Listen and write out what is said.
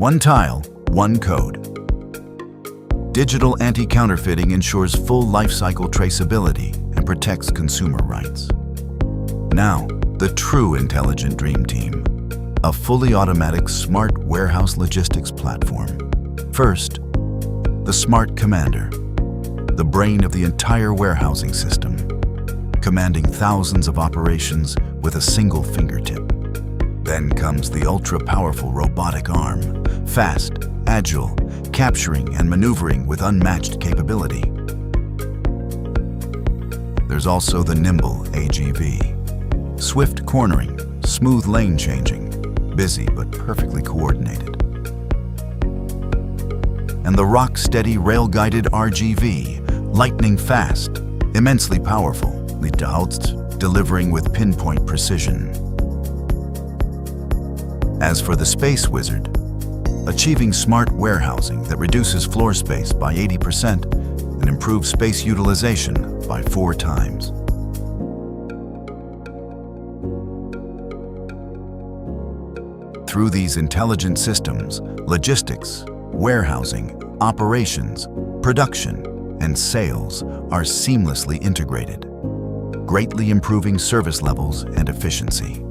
One tile, one code. Digital anti-counterfeiting ensures full lifecycle traceability and protects consumer rights. Now, the true intelligent dream team. A fully automatic smart warehouse logistics platform. First, the Smart Commander, the brain of the entire warehousing system, commanding thousands of operations with a single fingertip. Then comes the ultra-powerful robotic arm, fast, agile, capturing and maneuvering with unmatched capability. There's also the nimble AGV, swift cornering, smooth lane changing, busy but perfectly coordinated. And the rock-steady rail-guided RGV, lightning fast, immensely powerful, delivering with pinpoint precision. As for the Space Wizard, achieving smart warehousing that reduces floor space by 80% and improves space utilization by 4 times. Through these intelligent systems, logistics, warehousing, operations, production, and sales are seamlessly integrated, greatly improving service levels and efficiency.